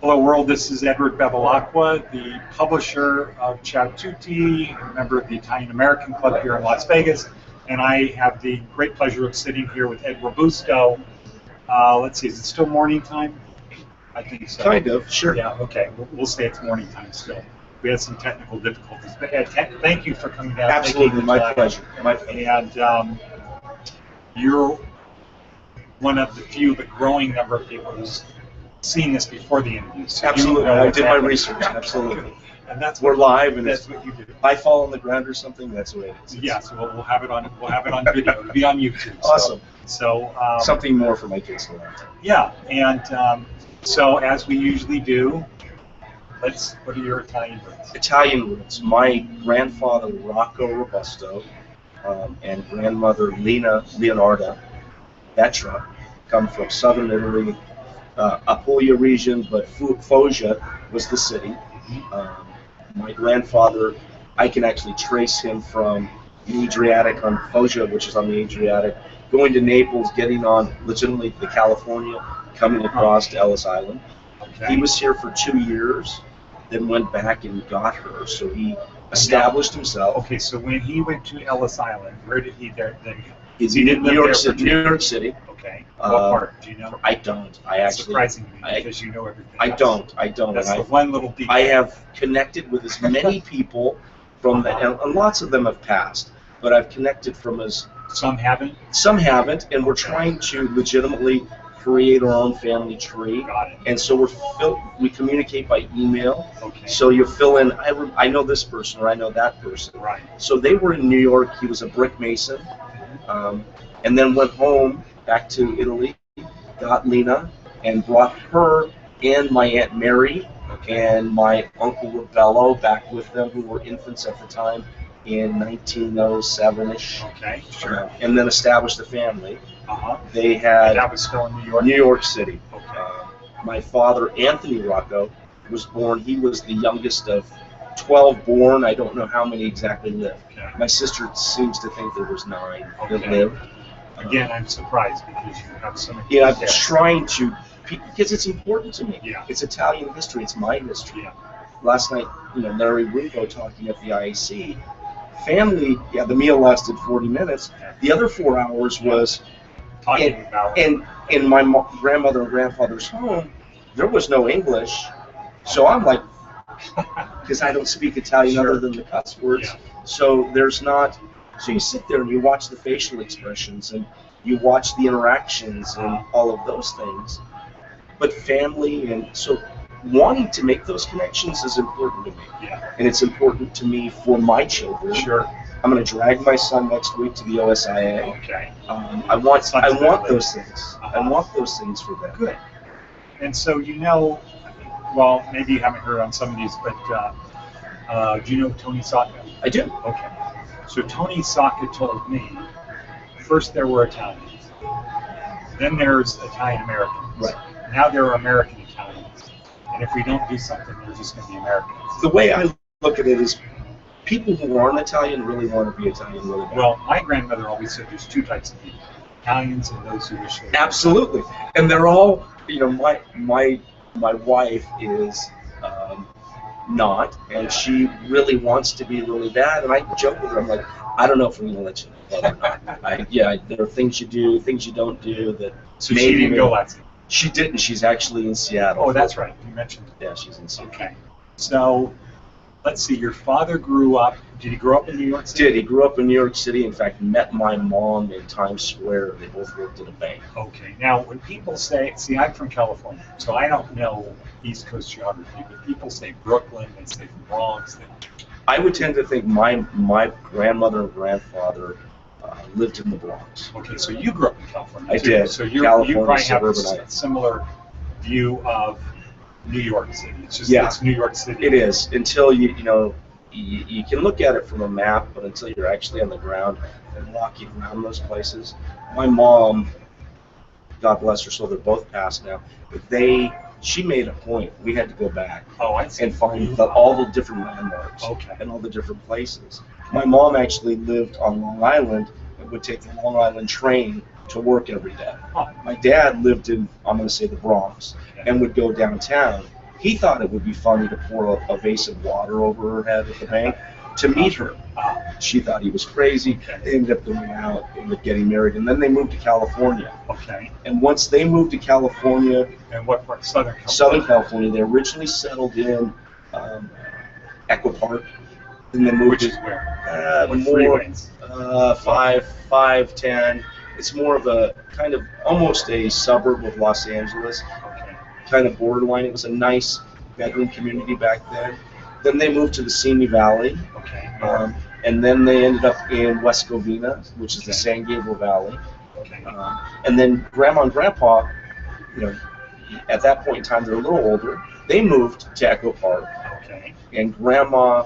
Hello world, this is Edward Bevilacqua, the publisher of Ciao Tutti, a member of the Italian American Club here in Las Vegas, and I have the great pleasure of sitting here with Ed Robusto. Let's see, is it still morning time? I think so. Kind of, sure. Yeah, okay, we'll say it's morning time still. We had some technical difficulties, but Ed, thank you for coming down. Absolutely, my pleasure. And you're one of the few, but growing number of people who's seen this before the interview. So Absolutely, I did my research. Absolutely, and that's we're live, and that's what you do. If I fall on the ground or something, that's the way it is. Yeah, so we'll have it on video. It'll be on YouTube. Awesome. So something more for my kids to learn. Yeah, and so as we usually do, what are your Italian roots? Italian roots. My grandfather Rocco Robusto and grandmother Leonarda Vetra come from southern Italy. Apulia region, but Foggia was the city. My grandfather, I can actually trace him from the Adriatic on Foggia, which is on the Adriatic, going to Naples, getting on legitimately to California, coming across to Ellis Island. Okay. He was here for 2 years, then went back and got her, so he established himself. Okay, so when he went to Ellis Island, where did he then go? He's in New York City. Okay. What part? Do you know? I don't. That's surprising to me because you know everything. I don't. That's the one little detail. I have connected with as many people from that, and lots of them have passed, but I've connected from as... Some haven't? Some haven't, and we're trying to legitimately create our own family tree. Got it. And so we communicate by email. Okay. So you fill in, I know this person or I know that person. Right. So they were in New York. He was a brick mason. And then went home back to Italy, got Lena, and brought her and my Aunt Mary and my Uncle Rebello back with them, who were infants at the time, in 1907-ish. Okay, sure. And then established a family. They And had that was still in New York? New York City. Okay. My father, Anthony Rocco, was born, he was the youngest of 12 born. I don't know how many exactly lived. Okay. My sister seems to think there was 9 that Okay. lived. Again, I'm surprised because you have so many. Yeah, I'm details. trying to, because it's important to me. Yeah. It's Italian history. It's my history. Yeah. Last night, Larry Rufo talking at the IAC, family. Yeah, the meal lasted 40 minutes. The other 4 hours was Talking about. in my grandmother and grandfather's home. There was no English, so I'm like, because I don't speak Italian Sure. other than the cuss words. Yeah. So there's not. So you sit there and you watch the facial expressions and you watch the interactions and all of those things. But family, and so wanting to make those connections is important to me. Yeah. And it's important to me for my children. Sure. I'm going to drag my son next week to the OSIA. Okay. I want those things. I want those things for them. Good. And so well, maybe you haven't heard on some of these, but do you know Tony Sacca? I do. Okay. So Tony Sacca told me, first there were Italians, then there's Italian Americans. Right. Now there are American Italians. And if we don't do something, they're just going to be Americans. The way I look at it is people who aren't Italian really want to be Italian really bad. Well, my grandmother always said there's 2 types of people, Italians and those who wish they were. Absolutely. And they're all, my wife is not, and she really wants to be really bad, and I joke with her, I'm like, I don't know if we're going to let you know that or not. There are things you do, things you don't do that. So she didn't go last. She didn't. She's actually in Seattle. Oh, that's right. You mentioned it. Yeah, she's in Seattle. Okay. So, let's see. Your father grew up. Did he grow up in New York City? He grew up in New York City. In fact, met my mom in Times Square. They both worked at a bank. Okay. Now, when people say, I'm from California, so I don't know East Coast geography, but people say Brooklyn, they say the Bronx. I would tend to think my grandmother and grandfather lived in the Bronx. Okay, so you grew up in California. I too. did. So you California, probably have a suburbanite. similar view of New York City. It's just Yeah. it's New York City. It is until you can look at it from a map, but until you're actually on the ground and walking around those places. My mom, God bless her soul, they're both passed now. But she made a point. We had to go back and find all the different landmarks and all the different places. My mom actually lived on Long Island and would take the Long Island train to work every day. Oh, My dad lived in, I'm going to say, the Bronx, and would go downtown. He thought it would be funny to pour a vase of water over her head at the bank to meet her. She thought he was crazy. They ended up going out, ended up getting married, and then they moved to California. okay. And once they moved to California, And what part? Southern California. Southern California, they originally settled in Echo Park, and then moved Which to is where? more Freeways. 510. It's more of a kind of almost a suburb of Los Angeles, Okay. kind of borderline. It was a nice bedroom community back then. Then they moved to the Simi Valley, Okay. and then they ended up in West Covina, which is the San Gabriel Valley. Okay. And then Grandma and Grandpa, at that point in time, they're a little older. They moved to Echo Park, Okay. and Grandma,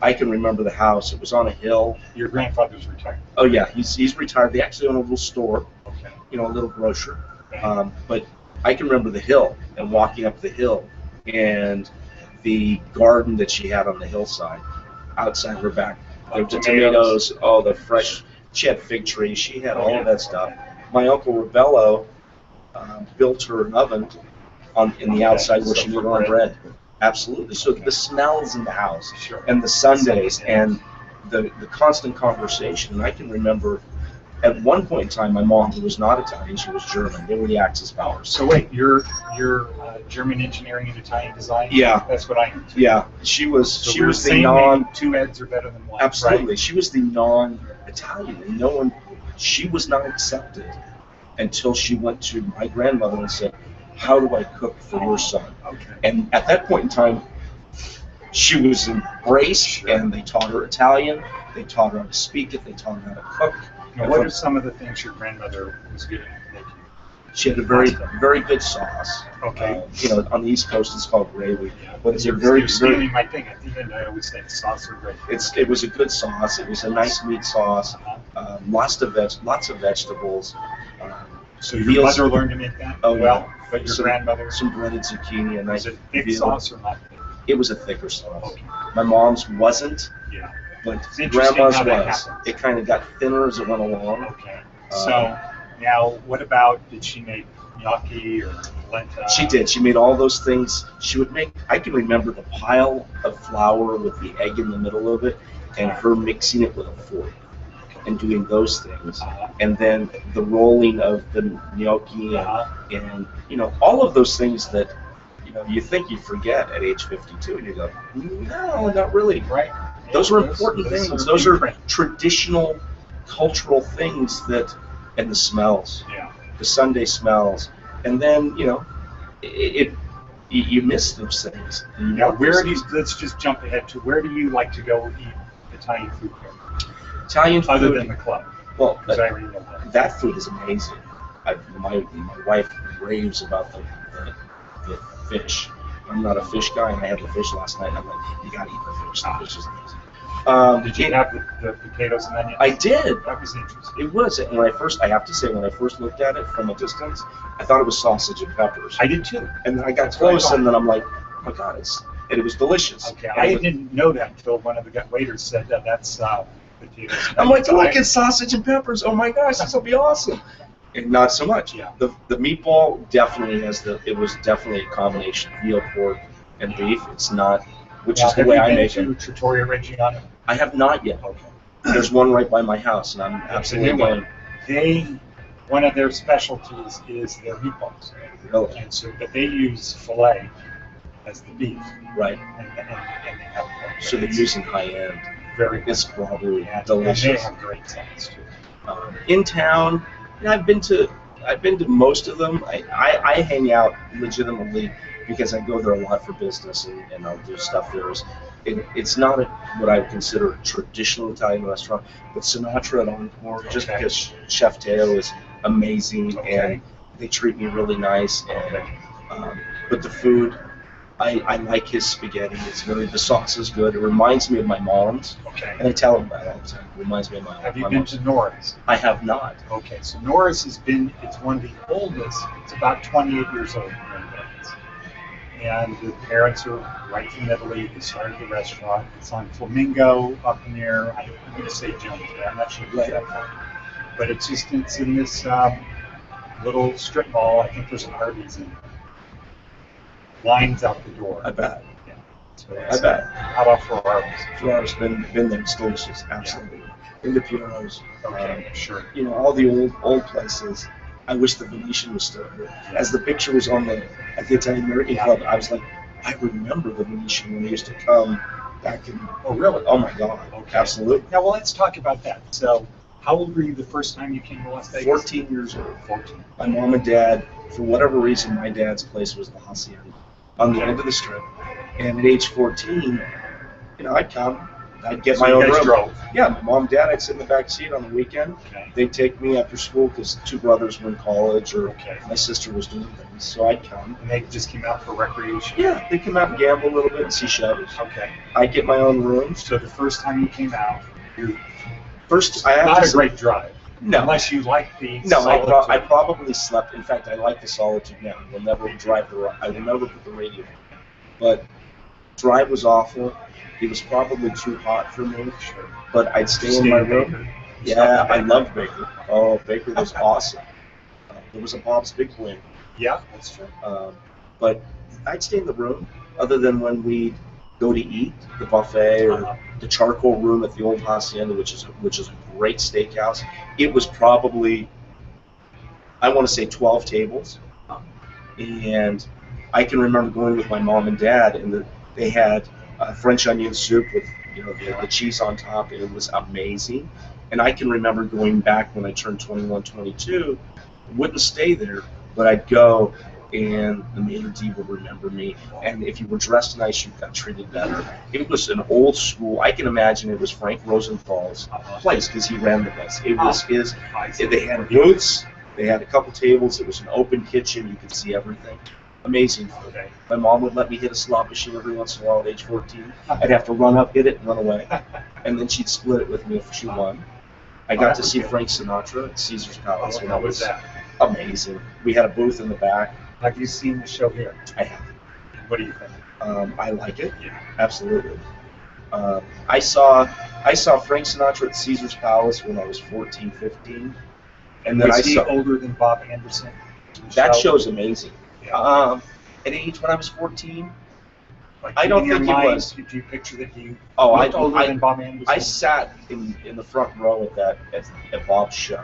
I can remember the house. It was on a hill. Your grandfather's retired. Oh yeah, he's retired. They actually own a little store, Okay. a little grocer. Okay. But I can remember the hill and walking up the hill and the garden that she had on the hillside outside her back. There were the tomatoes, the fresh. She had fig trees. She had all of that stuff. My uncle Rebello built her an oven in the outside where she made her own bread. Absolutely. So the smells in the house, Sure. and the Sundays, and the constant conversation. And I can remember at one point in time, my mom, who was not Italian, she was German. They were the Axis powers. So wait, you're German engineering and Italian design? Yeah. That's what I am too. Yeah, she was So she we're was the saying non. maybe two Eds are better than one. Absolutely, Right? she was the non-Italian, and no one. She was not accepted until she went to my grandmother and said, "How do I cook for your son?" Okay. And at that point in time, she was embraced, and they taught her Italian. They taught her how to speak it. They taught her how to cook. Now, what are some of the things your grandmother was good at making? She had a very, very good sauce. Okay. On the East Coast, it's called gravy, but it's a You're very, stealing very. my thing. At the end, I always say sauce or gravy. It was a good sauce. It was a nice meat sauce. Lots of vegetables. So your meals- mother learned to make that Oh, well, yeah. but your Some- grandmother, Some breaded zucchini, a nice was it thick veal. sauce or not thick? It was a thicker sauce. Okay. My mom's wasn't, Yeah. but It's interesting grandma's how that was. happens. It kind of got thinner as it went along. Okay. So now, what about, did she make gnocchi or polenta? She did. She made all those things. She would make. I can remember the pile of flour with the egg in the middle of it, and her mixing it with a fork and doing those things, and then the rolling of the gnocchi and all of those things that you think you forget at age 52, and you go, no, not really. Right. Those are important things. Those are imprint. traditional, cultural things and the smells. Yeah. The Sunday smells, and then you miss those things. Now, let's just jump ahead to where do you like to go eat Italian food here? Italian food, Other than the club, well, because I already know that. that food is amazing. My wife raves about the fish. I'm not a fish guy, and I had the fish last night. And I'm like, you gotta eat the fish. The fish is amazing. Did you have the potatoes and onions? I did. That was interesting. It was. And I have to say, when I first looked at it from a distance, I thought it was sausage and peppers. I did too. And then I got That's what I close, thought. and then I'm like, oh my God, it was delicious. Okay, And I didn't know that until one of the waiters said that that's potatoes. I'm like, So look, it's sausage and peppers. Oh my gosh, this will be awesome. And not so much. Yeah. The meatball definitely it was definitely a combination of veal, pork, and beef. It's not, which is the way I make it. Have you been it. to Trattoria Reggiano? I have not yet. Okay. There's one right by my house, and I'm absolutely new going. one. One of their specialties is their meatballs. Really? And so, but they use filet as the beef. Right. And they have So they're using high end. very good. It's probably And delicious. they have great sauce too. In town, I've been to most of them. I hang out legitimately because I go there a lot for business, and I'll do stuff there. It's not what I would consider a traditional Italian restaurant, but Sinatra at Encore, just because Chef Teo is amazing and they treat me really nice. And but the food, I like his spaghetti. The sauce is good. It reminds me of my mom's. Okay. And I tell him that all the time. It reminds me of my Have you my been mom's. to Nora's? I have not. Okay, so Nora's it's one of the oldest. It's about 28 years old here in Vegas. And the parents are right from Italy. They started the restaurant. It's on Flamingo up near, I'm going to say Jones, but I'm not sure if it's that far. but it's in this little strip mall. I think there's an Arby's in lines out the door. I bet. Yeah. So I bet. How about for Arby's? Ferraro's been there. It's delicious. Absolutely. Been to Piero's. Okay, sure. You know, all the old places. I wish the Venetian was still here. As the picture was at the Italian American Club, I was like, I remember the Venetian when they used to come back in. Oh, really? Oh my God. Okay. Absolutely. Now, well, let's talk about that. So, how old were you the first time you came to Las Vegas? 14 years old. 14. My mom and dad, for whatever reason, my dad's place was the Hacienda on the end of the strip. And at age 14, you know, I'd come. I'd get my own room. Drove. Yeah, my mom and dad, I'd sit in the back seat on the weekend. Okay. They'd take me after school because two brothers were in college or Okay. my sister was doing things. So I'd come. And they just came out for recreation? Yeah, they'd come out and gamble a little bit and see shows. Okay. I'd get my own room. So the first time you came out, you First, I have not to a say- great drive. No. Unless you like the No, solitude. I probably slept. In fact, I like the solitude now. I will never I will never put the radio on. But drive was awful. It was probably too hot for me. Sure. But I'd stay Stay in my in room. Baker. Yeah, I loved Baker. Oh, Baker was awesome. There was a Bob's Big Wing. Yeah, that's true. But I'd stay in the room, other than when we'd go to eat, the buffet or Uh-huh. the charcoal room at the old Hacienda, which is a great steakhouse. It was probably, I want to say 12 tables. And I can remember going with my mom and dad, and they had French onion soup with the cheese on top, and it was amazing. And I can remember going back when I turned 21, 22, wouldn't stay there, but I'd go, and the maitre d' would remember me. And if you were dressed nice, you got treated better. It was an old school. I can imagine it was Frank Rosenthal's place because he ran the place. It was his. They had booths. They had a couple tables. It was an open kitchen. You could see everything. Amazing food. Okay. My mom would let me hit a slot machine every once in a while at age 14. I'd have to run up, hit it, and run away. And then she'd split it with me if she won. I got to see Frank Sinatra at Caesar's Palace. How was that? Amazing. We had a booth in the back. Have you seen the show here? I have. What do you think? I like it. Yeah. Absolutely. I saw Frank Sinatra at Caesar's Palace when I was 14, 15. And then Was I he saw older than Bob Anderson? that show's amazing. Yeah. At age when I was 14, Like, I don't in your think he mind, was. Did you picture that he Oh, looked older than Bob Anderson? I sat in the front row at Bob's show,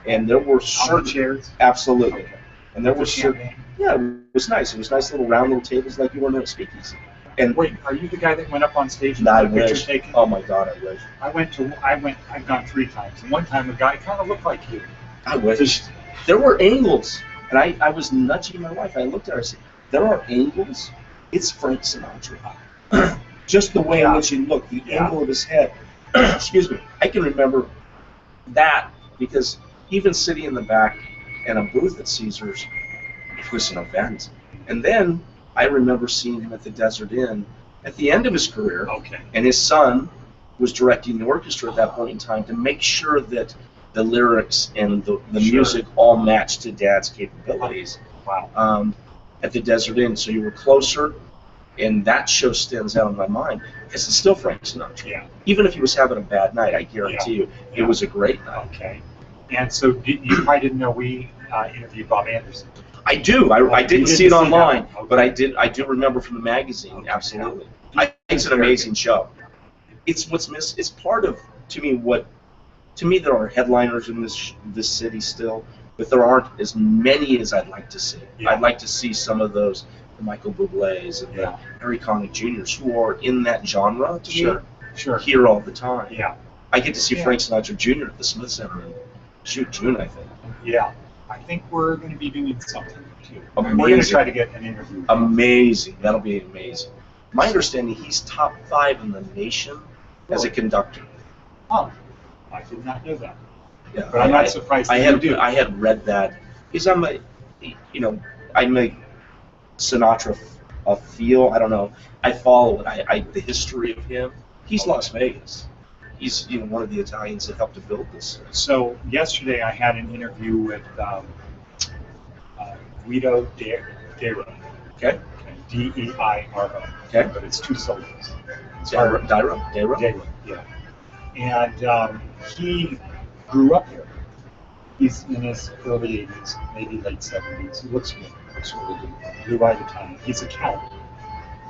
and there were On the certain chairs? absolutely, Okay. and there With were the certain champagne? yeah, it was nice. It was nice little round little tables like you were in a speakeasy. And Wait, are you the guy that went up on stage and I had a picture wish. taken? Oh my God, I wish. I've gone 3 times. And one time a guy kind of looked like you. I wish. There were angles, and I was nudging my wife. I looked at her and said, "There are angles. It's Frank Sinatra." Just the way in which he looked, the angle of his head. Excuse me. I can remember that because even sitting in the back in a booth at Caesar's, it was an event. And then I remember seeing him at the Desert Inn at the end of his career, Okay. and his son was directing the orchestra at that point in time to make sure that the lyrics and the Sure. music all matched to Dad's capabilities Wow. at the Desert Inn. So you were closer, and that show stands out in my mind because it's still Frank Sinatra. Yeah. Even if he was having a bad night, I guarantee you, it Yeah. was a great night. Okay. And so you probably didn't know we interviewed Bob Anderson. I do. I You didn't see didn't it see online, that one. but I do remember from the magazine. Okay. Absolutely. Yeah. I think it's an amazing show. It's what's missed. It's part of to me there are headliners in this city still, but there aren't as many as I'd like to see. Yeah. I'd like to see some of those, the Michael Bublés and the Harry Connick Jr.'s who are in that genre to me, Sure. here all the time. Yeah. I get to see Yeah. Frank Sinatra Jr. at the Smith Center in June, I think. Yeah. I think we're going to be doing something too. Amazing. We're going to try to get an interview. Amazing. That'll be amazing. My understanding, he's top 5 in the nation as a conductor. Oh, I did not know that. Yeah, But I'm not surprised I that had you do. I had read that because I make Sinatra a feel. I don't know. I follow it. The history of him. He's Las Vegas. He's one of the Italians that helped to build this. So yesterday I had an interview with Guido Deiro. Okay. D-E-I-R-O. Okay. But it's 2 syllables. Deiro. Deiro, yeah. And he grew up here. He's in his early 80s, maybe late 70s. He looks good. Looks really good. Blue-eyed Italian. He's a count,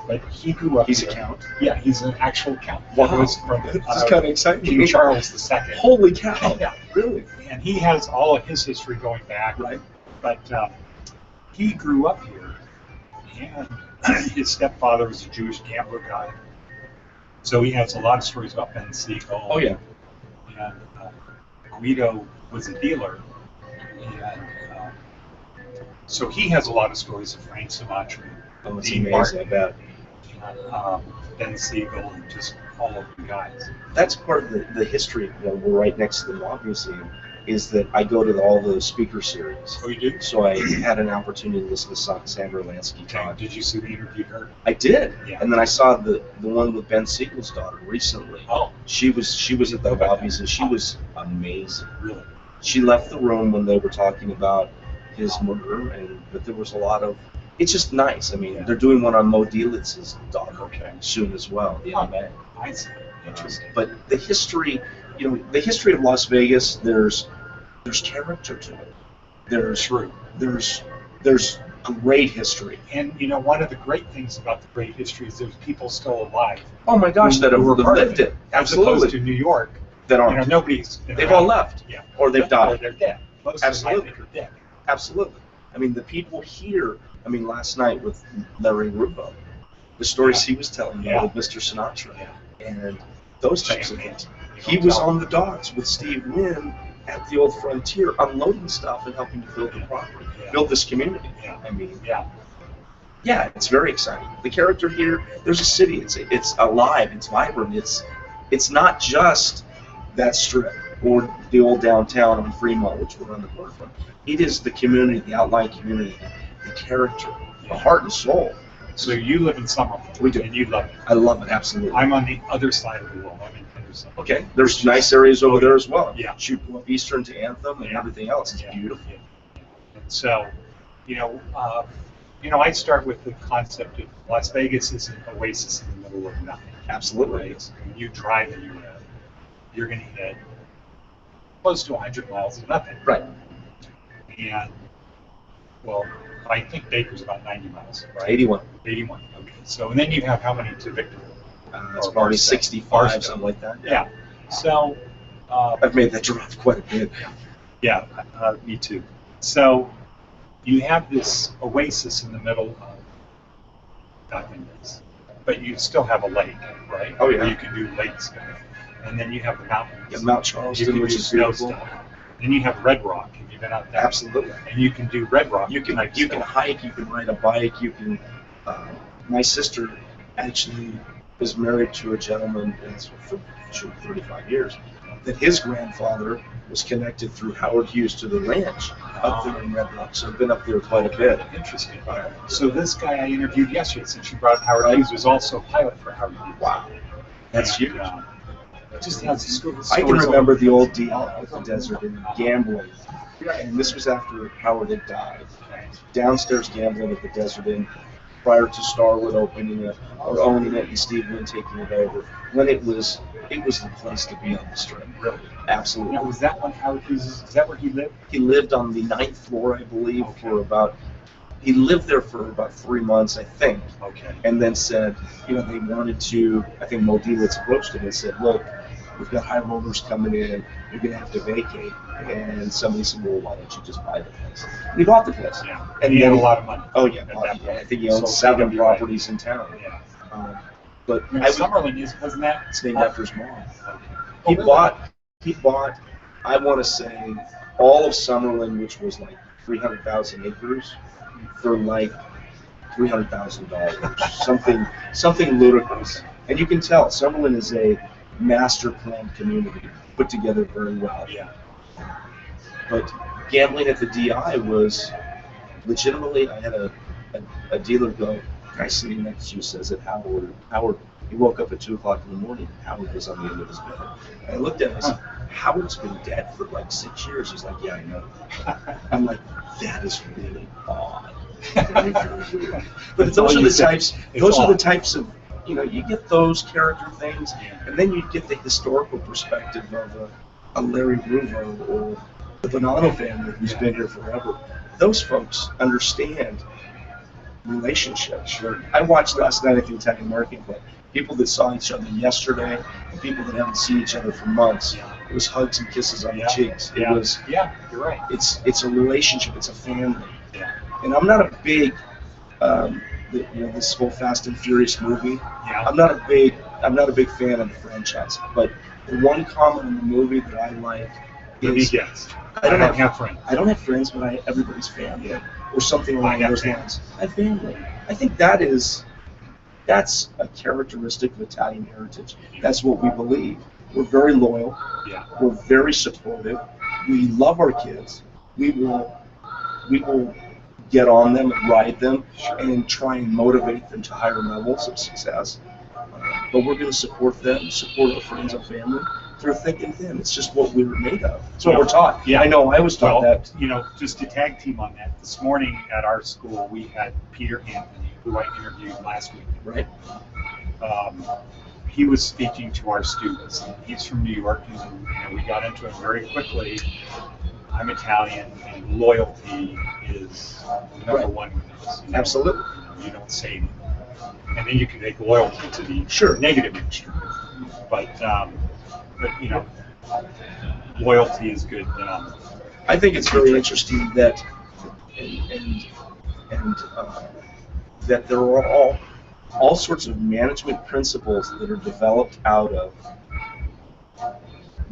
but he grew up. He's here. a count? Yeah, he's an actual count. Wow. He was from This is kind of exciting. King Charles II. Holy cow! Yeah. Really? And he has all of his history going back. Right. But he grew up here, and his stepfather was a Jewish gambler guy. So he has a lot of stories about Ben Siegel. Oh yeah. And Guido was a dealer, and so he has a lot of stories of Frank Sinatra, Oh, it's Dean amazing. I Martin, bet. Ben Siegel, and just all of the guys. That's part of the history. We're right next to the Law Museum. Is that I go to all the speaker series. Oh, you do? So I had an opportunity to listen to Sandra Lansky talk. Did you see the interview her? I did, Yeah. and then I saw the one with Ben Siegel's daughter recently. Oh, She was at the lobbies, and she was amazing. really? She left the room when they were talking about his murder, but there was a lot of. It's just nice. I mean, Yeah. they're doing one on Mo Dielitz's daughter Okay. soon as well. The Huh. MMA. I see. Interesting. But the history, the history of Las Vegas. There's character to it. There's great history. And one of the great things about the great history is there's people still alive. Oh my gosh, that have who were part of lived it. As opposed Absolutely. to New York, That aren't. nobody's. Been They've around. all left. Yeah. Or they've Or died. they're dead. Most of them, I Absolutely. think, are dead. Absolutely. I mean, the people here. I mean, last night with Larry Rubio, the stories he was telling me Yeah. with Mr. Sinatra, Yeah. and those types of things. You He don't was tell on the docks with Steve Wynn at the old Frontier, unloading stuff and helping to build the property, Yeah. build this community. Yeah. I mean, Yeah. yeah, it's very exciting. The character here, there's a city. It's alive. It's vibrant. It's not just that strip or the old downtown on Fremont, which we're on the corner from. It is the community, the outlying community, the character, the heart and soul. So you live in Summerlin. We do. And you love it. I love it absolutely. I'm on the other side of the wall. I'm in Henderson. Okay, there's nice areas over there as well. Yeah. Shoot up Eastern to Anthem and Yeah. everything else. It's Yeah. beautiful. Yeah. And so, I start with the concept of Las Vegas is an oasis in the middle of nothing. Absolutely. Right? So when you drive in you're going to hit close to 100 miles of nothing. Right. And, well, I think Baker's about 90 miles, right? 81. 81. Okay. So, and then you have how many to Victorville? It's Or probably Barstow. 65, Barstow. something like that. Yeah. So, I've made that drive quite a bit. yeah, me too. So, you have this oasis in the middle of nothingness, but you still have a lake, right? Oh, yeah. Where you can do lake stuff. And then you have the mountains. Yeah, Mount You Charleston, can which do is snow beautiful. stuff. Then you have Red Rock. Have you been out there? Absolutely. And you can do Red Rock. You can type you can stuff. hike, you can ride a bike, you can. My sister actually is married to a gentleman for 35 years. That his grandfather was connected through Howard Hughes to the ranch up there in Red Rock. So I've been up there quite a bit. Interesting. So this guy I interviewed yesterday, since you brought Howard Hughes, was also a pilot for Howard Hughes. Wow, that's And, huge. It just has stories. I can remember the old deal at the desert and gambling. And this was after Howard had died. Downstairs gambling at the Desert Inn prior to Starwood opening it or owning it and Steve Wynn taking it over. When it was the place to be on the strip. Really? Absolutely. Now, was that when Howard Hughes? Is that where he lived? He lived on the 9th floor, I believe, he lived there for about 3 months, I think. Okay. And then said, they wanted to, I think Mo Dielitz approached him and said, look, we've got high rollers coming in, you're going to have to vacate. And somebody said, well, why don't you just buy the place? And he bought the place. Yeah. And he had a then- lot of money. Oh, yeah. At that I point. think he owns So 7 CWA. properties in town. Yeah. But Now, I was, Summerlin wasn't that? it's named after his mom. Okay. He Oh, really? bought, I want to say, all of Summerlin, which was like 300,000 acres, for like $300,000, something ludicrous. And you can tell Summerlin is a master planned community, put together very well. Yeah. But gambling at the DI was legitimately. I had a dealer go. Guy sitting next to you says that Howard. He woke up at 2 o'clock in the morning. Howard was on the end of his bed. And I looked at him. I said, Howard's been dead for like 6 years. He's like, yeah, I know. I'm like, that is really odd. Very, very weird. But those are the types. Those are the types of. You get those character things, and then you get the historical perspective of a Larry Rubio or the Bonanno family, who's been here forever, those folks understand relationships. Sure. I watched last night at the Italian American Club. People that saw each other yesterday, and people that haven't seen each other for months. Yeah. It was hugs and kisses on Yeah. the cheeks. It Yeah. was. Yeah, you're right. It's a relationship. It's a family. Yeah. And I'm not a big, this whole Fast and Furious movie. Yeah. I'm not a big fan of the franchise. But the one comment in the movie that I like is Yes. I don't have friends. I don't have friends, but everybody's family, or something along have those family. lines. I have family. I think that's a characteristic of Italian heritage. That's what we believe. We're very loyal. Yeah. We're very supportive. We love our kids. We will get on them and ride them and try and motivate them to higher levels of success. But we're going to support them, support our friends and family through thick and thin. It's just what we were made of. It's what we're taught. Yeah. I know I was taught that. Just to tag team on that, this morning at our school, we had Peter Anthony, who I interviewed last week. Right. He was speaking to our students. He's from New York, and we got into it very quickly. I'm Italian, and loyalty is number one with us. Absolutely. You don't say anything. And then you can take loyalty to the negative extreme. But loyalty is good. I think it's very interesting that that there are all sorts of management principles that are developed out of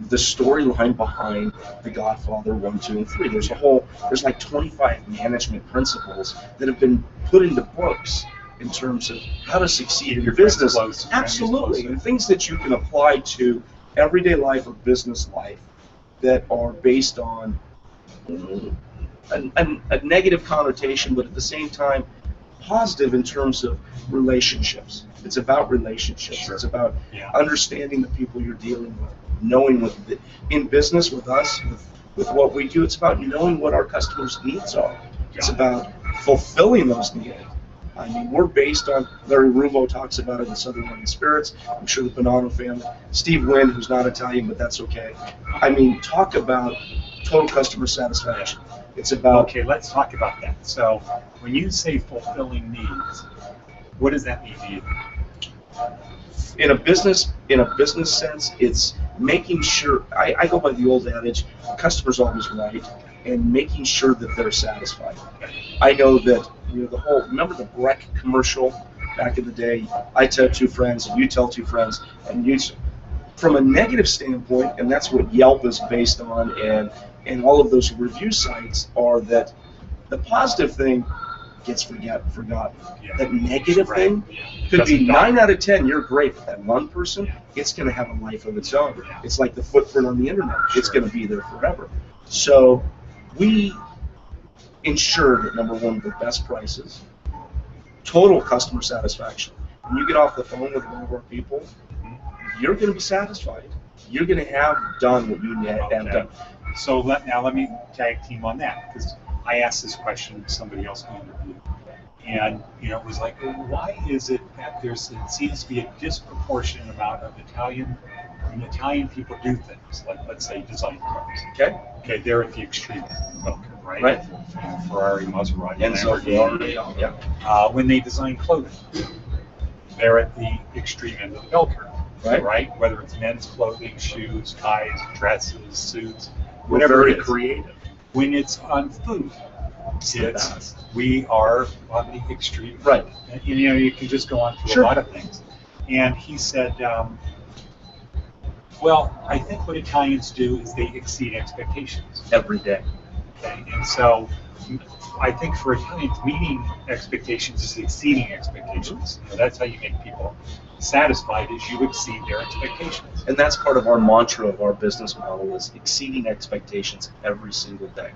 the storyline behind The Godfather 1, 2, and 3. There's like 25 management principles that have been put into books in terms of how to succeed in your business. Absolutely, and things that you can apply to everyday life or business life that are based on a negative connotation, but at the same time positive in terms of relationships. It's about relationships. Sure. It's about understanding the people you're dealing with, knowing in business with us, with what we do, it's about knowing what our customers' needs are. It's about fulfilling those needs. I mean, we're based on, Larry Ruvo talks about it in Southern Wine and Spirits. I'm sure the Bonanno family. Steve Wynn, who's not Italian, but that's okay. I mean, talk about total customer satisfaction. It's about... Okay, let's talk about that. So, when you say fulfilling needs, what does that mean to you? In a business sense, it's making sure, I go by the old adage, the customer's always right, and making sure that they're satisfied. I know that remember the Breck commercial back in the day? I tell two friends, and you tell two friends, and from a negative standpoint, and that's what Yelp is based on, and all of those review sites are that the positive thing gets forgotten. Yeah. That negative thing could be 9 out of 10. You're great, but that one person, it's going to have a life of its own. It's like the footprint on the internet. It's going to be there forever. So we ensure that, number one, the best prices, total customer satisfaction. When you get off the phone with one of our people, you're going to be satisfied. You're going to have done what you have done. So let me tag team on that, because I asked this question to somebody else in the interview, and it was like, well, why is it that it seems to be a disproportionate amount of Italian people do things like, let's say, design cars. Okay, they're at the extreme, right? Ferrari, Maserati, Lamborghini. When they design clothing, they're at the extreme end of the bell curve, right? Whether it's men's clothing, shoes, ties, dresses, suits, whatever it is. Creative. When it's on food, we are on the extreme. Right. You can just go on to a lot of things. And he said, well, I think what Italians do is they exceed expectations. Every day. Okay, and so I think for Italians, meeting expectations is exceeding expectations. That's how you make people satisfied, is you exceed their expectations. And that's part of our mantra of our business model, is exceeding expectations every single day.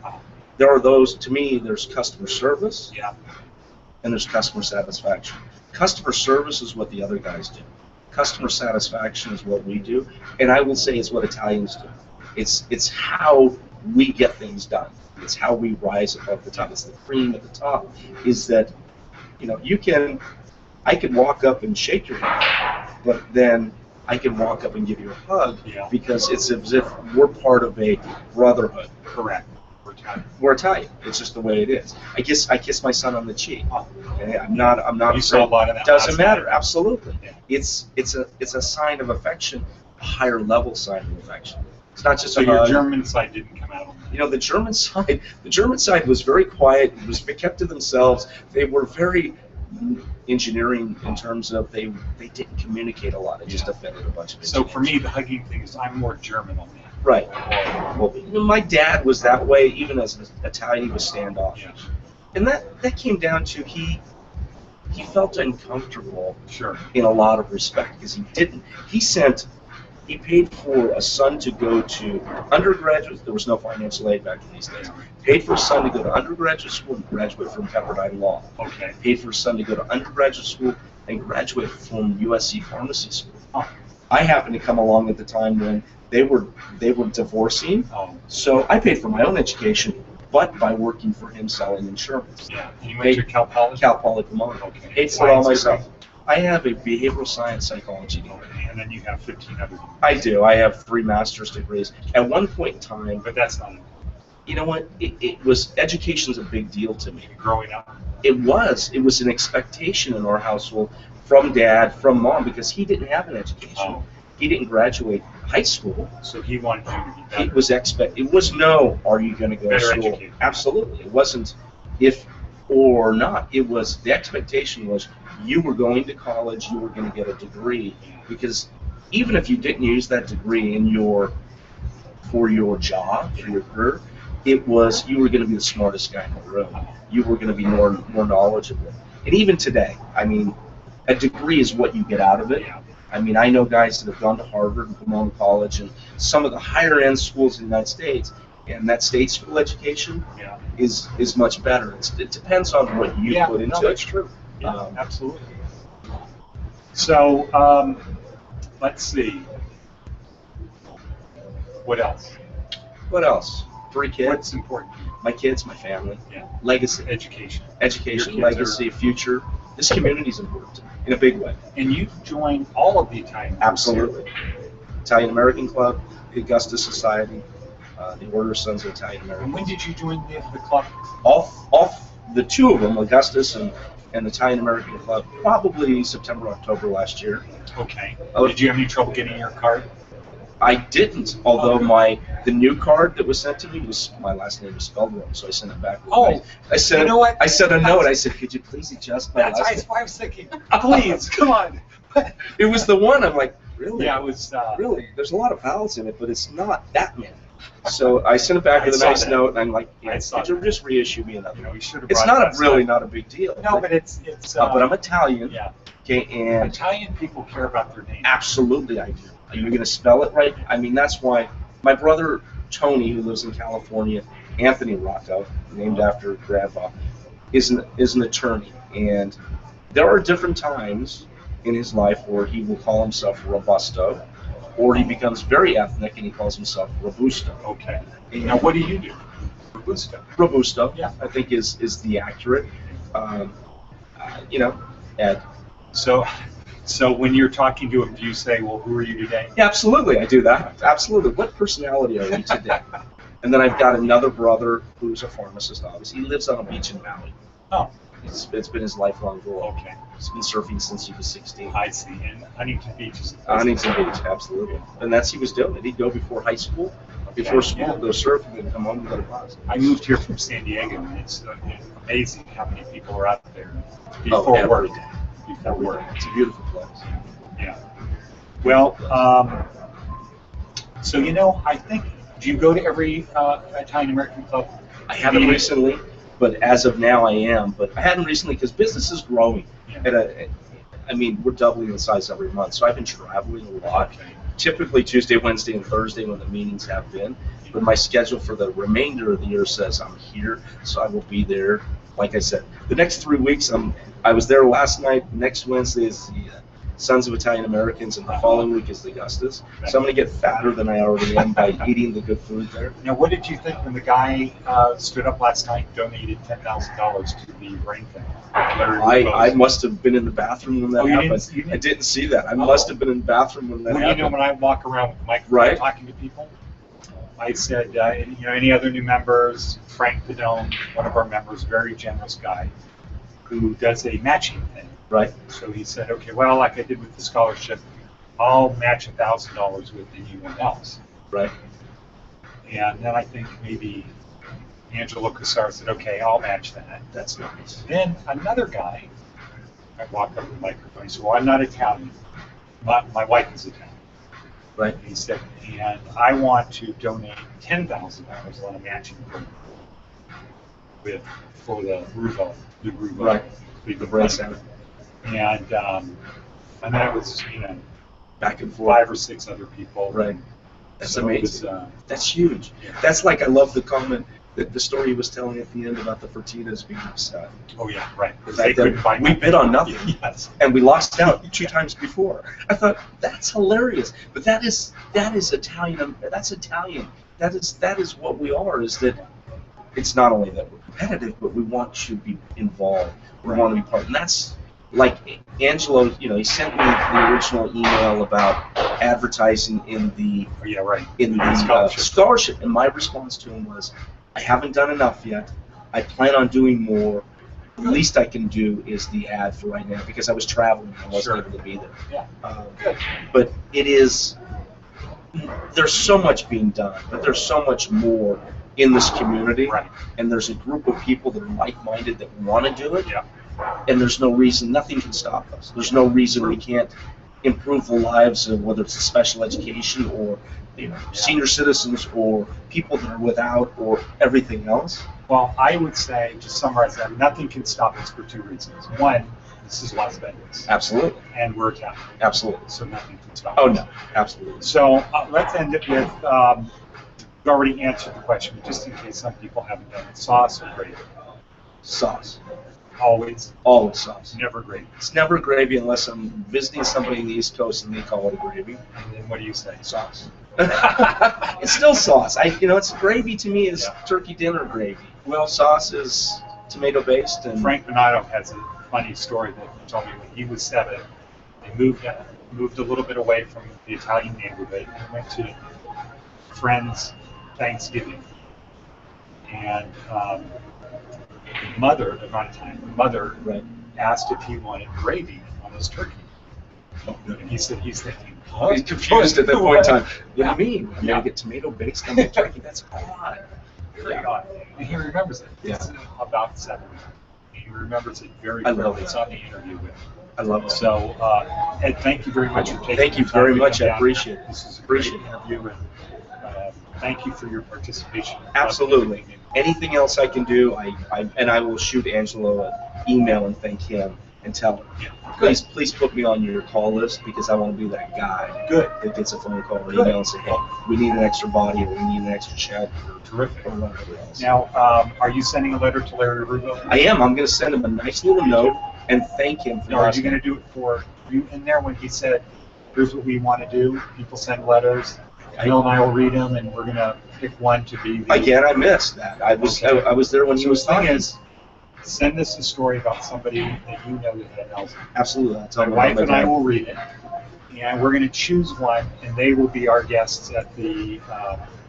There are those, to me, there's customer service, and there's customer satisfaction. Customer service is what the other guys do. Customer satisfaction is what we do, and I will say it's what Italians do. It's how we get things done. It's how we rise above the top. It's the cream at the top. Is that, I could walk up and shake your hand, but then I can walk up and give you a hug Yeah. because it's as if we're part of a brotherhood. Correct. We're Italian. We're Italian. It's just the way it is. I kiss my son on the cheek. Oh. Okay? I'm not. You saw a lot of that Doesn't last matter. night. Absolutely. Yeah. It's a sign of affection, a higher level sign of affection. It's not just So a your hug. German side didn't come out on that. You know, the German side was very quiet. It was kept to themselves. They were very engineering in terms of they didn't communicate a lot. It just offended a bunch of engineers. So for me, the hugging thing is I'm more German on that. Right. Well, my dad was that way. Even as an Italian, he was standoffish. Yeah. And that came down to he felt uncomfortable Sure. in a lot of respect because he paid for a son to go to undergraduate. There was no financial aid back in these days. Paid for a son to go to undergraduate school and graduate from Pepperdine Law. Okay. Paid for a son to go to undergraduate school and graduate from USC Pharmacy School. Oh. I happened to come along at the time when they were divorcing, Oh. so I paid for my own education, but by working for him selling insurance. Yeah. And you went to Cal Poly? Cal Poly Pomona. Okay. Paid for it all Science myself. degree? I have a behavioral science psychology degree. Okay. And then you have 15 other degrees. I do. I have 3 master's degrees. At one point in time, But that's not you know what? It was education's a big deal to me. growing up. It was an expectation in our household from dad, from mom, because he didn't have an education. Oh. He didn't graduate high school. So he wanted you to be better. It was no, are you going to go to Better school? educated. Absolutely. It wasn't if or not. It was the expectation was you were going to college, you were going to get a degree, because even if you didn't use that degree for your job, for your career, it was you were going to be the smartest guy in the room. You were going to be more knowledgeable. And even today, I mean, a degree is what you get out of it. Yeah. I mean, I know guys that have gone to Harvard and Pomona College and some of the higher end schools in the United States, and that state school education Yeah. is much better. It depends on what you put into that's it. true. Yeah, Um, absolutely. So, let's see. What else? What else? 3 kids. What's important? My kids, my family, Yeah. legacy, Education. education, Your kids legacy, future. This community is important in a big way. And you've joined all of the Italian groups Absolutely. Italian American Club, the Augusta Society, the Order of Sons of Italian here. And American. when did you join the club? Off the 2 of them, Augustus and the Italian American Club, probably September, October last year. Okay. Oh. Did you have any trouble getting your card? I didn't, although the new card that was sent to me was my last name was spelled wrong, so I sent it back. Oh, I said, you know what? I sent a note. I said, could you please adjust my That's last name? why I was thinking, please, come on. It was the one. I'm like, really? Yeah, it was. Really? There's a lot of vowels in it, but it's not that many. So I sent it back I with a saw nice that. note, and I'm like, I saw could you that. just reissue me another You know, one? we should have It's brought not it really last not a big deal. time. No, but it's. But I'm Italian. Yeah. Okay, and Italian people care about their name. absolutely I do. Are you going to spell it right? I mean, that's why my brother Tony, who lives in California, Anthony Rocco, named after Grandpa, is an attorney, and there are different times in his life where he will call himself Robusto, or he becomes very ethnic and he calls himself Robusto. Okay. Now, what do you do? Robusto. Robusto, Yeah. I think is the accurate. You know, Ed. So when you're talking to him, do you say, well, who are you today? Yeah, absolutely, I do that. Absolutely. What personality are you today? And then I've got another brother who's a pharmacist, obviously. He lives on a beach in Maui. Oh, It's been his lifelong goal. okay. He's been surfing since he was 16. I see. And Huntington Beach is. Huntington Beach, absolutely. And that's he was doing it. He'd go before high school, before school, Yeah. go surf, and then come home and go to class. I moved here from San Diego, and it's amazing how many people are out there Oh, before every work. day. Before work. It's a beautiful place. Yeah. Well, so I think, do you go to every Italian American club? I haven't meeting? recently, but as of now I am. But I hadn't recently because business is growing. Yeah. I mean, we're doubling in size every month, so I've been traveling a lot. Okay. Typically Tuesday, Wednesday, and Thursday when the meetings have been. But my schedule for the remainder of the year says I'm here, so I will be there. Like I said, the next 3 weeks, I was there last night. Next Wednesday is Sons of Italian Americans, and the following week is the Augustus. So I'm going to get fatter than I already am by eating the good food there. Now, what did you think when the guy stood up last night and donated $10,000 to the brain thing? I must have been in the bathroom when that happened. You didn't? I didn't see that. I must have been in the bathroom when that happened. You know, when I walk around with the microphone talking to people, I said, any other new members? Frank Padone, one of our members, very generous guy, who does a matching thing. Right. So he said, okay, well, like I did with the scholarship, I'll match $1,000 with anyone else. Right. And then I think maybe Angelo Cassar said, okay, I'll match that. That's nice. Then another guy, I walked up to the microphone, he said, well, I'm not Italian. My wife is Italian. Right. He said, and I want to donate $10,000 on a matching program for the Ruvo, right. the brain center. And then it was, back and forth. 5 or 6 other people. Right. That's so amazing. Was, that's huge. Yeah. That's like, I love the comment, the story he was telling at the end about the Fertitas being upset. Oh yeah, right. They couldn't find we bid on nothing. Yes. And we lost out 2 times before. I thought, that's hilarious. But that is Italian. That's Italian. That is what we are. Is that it's not only that we're competitive, but we want to be involved. We want to be part. And that's like Angelo. He sent me the original email about advertising in the scholarship, and my response to him was, I haven't done enough yet. I plan on doing more. The least I can do is the ad for right now because I was traveling and I wasn't able to be there. Yeah. But there's so much being done, but there's so much more in this community, and there's a group of people that are like-minded that want to do it, and there's no reason, nothing can stop us. There's no reason we can't improve the lives of whether it's a special education or senior citizens or people that are without or everything else. Well, I would say, to summarize that, nothing can stop us for 2 reasons. One, this is Las Vegas. Absolutely. And we're Italian. Absolutely. So nothing can stop us. Oh, no. Absolutely. So let's end it with, you already answered the question, but just in case some people haven't done it, sauce or gravy? Sauce. Always? Always sauce. Never gravy? It's never gravy unless I'm visiting somebody in the East Coast and they call it a gravy. And then what do you say? Sauce. It's still sauce. It's gravy to me is turkey dinner gravy. Well, sauce is tomato based. And Frank Donato has a funny story that he told me when he was 7. They moved a little bit away from the Italian neighborhood and went to friends' Thanksgiving. And the mother asked if he wanted gravy on his turkey. And he said he's thinking, huh? He's confused at that point in time. What do you mean? I'm going to get tomato based on the turkey? That's odd. Very odd. And he remembers it. It's about 7. He remembers it very clearly. It's on the interview with him. I love it. So, Ed, thank you very much for taking the time. Thank you very much. I appreciate it. This is a great interview, and thank you for your participation. Absolutely. Anything else I can do, I will shoot Angelo an email and thank him and tell him. Yeah. Please put me on your call list because I want to be that guy that gets a phone call or email and say, hey, we need an extra body or we need an extra check. Terrific. Or whatever else. Now, are you sending a letter to Larry Rubo? I am. I'm going to send him a nice little note and thank him for Are you going to do it for you in there when he said, here's what we want to do? People send letters. Bill and I will read them, and we're going to pick one to be the... Again, I missed that. I was there when he was talking. The thing is, send us a story about somebody that you know that had Alzheimer's. Absolutely. My wife and I will read it, and we're going to choose one, and they will be our guests at the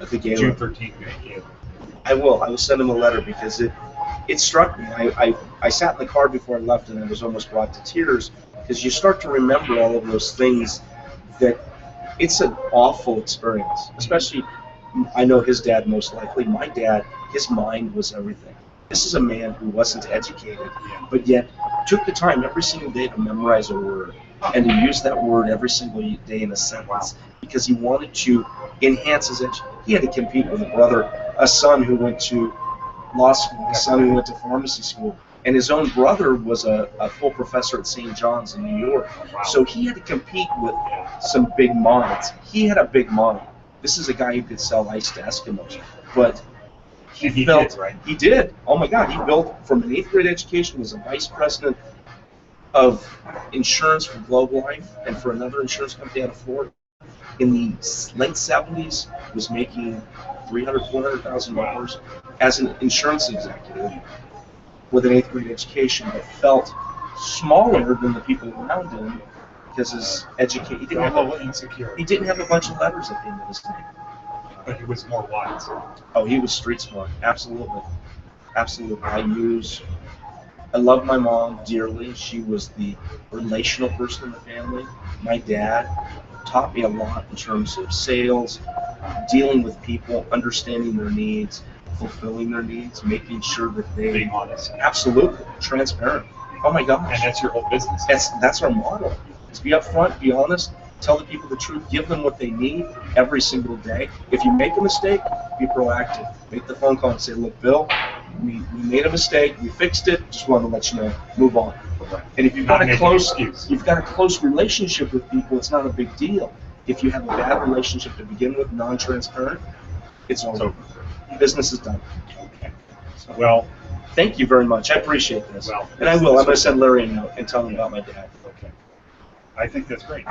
June 13th gala. I will send them a letter because it struck me. I sat in the car before I left, and I was almost brought to tears because you start to remember all of those things that it's an awful experience. Especially, I know his dad most likely. My dad, his mind was everything. This is a man who wasn't educated, but yet took the time every single day to memorize a word and to use that word every single day in a sentence because he wanted to enhance his education. He had to compete with a son who went to law school, a son who went to pharmacy school, and his own brother was a full professor at St. John's in New York. So he had to compete with some big minds. He had a big mind. This is a guy who could sell ice to Eskimos, but he did. Oh my God, he built from an 8th grade education, was a vice president of insurance for Globe Life and for another insurance company out of Florida in the late 70s was making $300,000, $400,000 as an insurance executive with an 8th grade education, but felt smaller than the people around him because his education, he A little insecure. he didn't have a bunch of letters at the end of his name. But he was more wise. Oh, he was street smart. Absolutely. Absolutely. I love my mom dearly. She was the relational person in the family. My dad taught me a lot in terms of sales, dealing with people, understanding their needs, fulfilling their needs, making sure that they Being honest. absolutely transparent. Oh my gosh. And that's your whole business. That's our motto. Is be upfront, be honest, tell the people the truth, give them what they need every single day. If you make a mistake, be proactive. Make the phone call and say, look, Bill, we made a mistake, we fixed it, just wanted to let you know, move on. And if you've got a close relationship with people, it's not a big deal. If you have a bad relationship to begin with, non-transparent, it's over. Business is done. Okay. So, Well, thank you very much. I appreciate this. Well, and I will. I'm going to send Larry a note and tell him about my dad. okay. I think that's great.